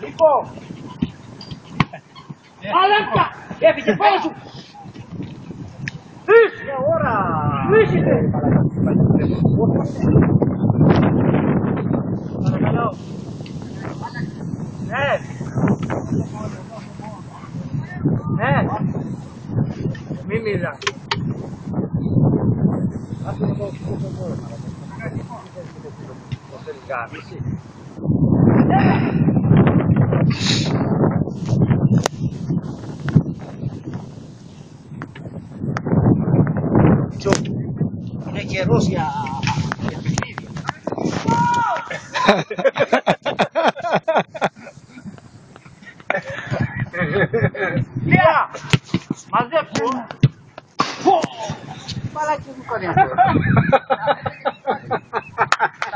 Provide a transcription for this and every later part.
Νίκο! Μαλάκα! Έφυγε πάνω σου! Μια ώρα! Βρίσκεται! Παρακαλώ! Ναι! Ναι! Μη μιλά! Άσε να πάω στο κόμμα μόνο. Πώς θέλει γάμιση. Είναι καιρός για παιχνίδι. Λία! Μαζέψου! Μαλάκι μου κάνει αυτό.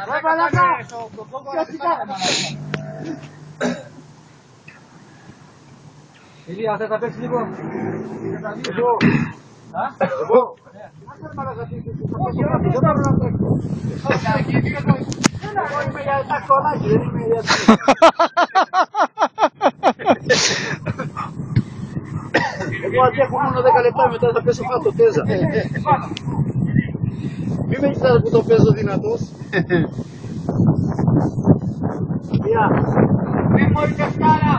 Ρε μαλάκα! Ποιος κάνει Ηλία, θες να παίξεις λίγο? Εγώ! Εγώ! Όχι, δεν μπορώ να παίξω. Εγώ είμαι για τακτονάκι, δεν είμαι για εγώ αντέχω μόνο 10 λεπτά, μετά θα πέσω κάτω τέζα. Μη με κοιτάς που το παίζω δυνατός. Γεια. Μη μόλις ευκάρα.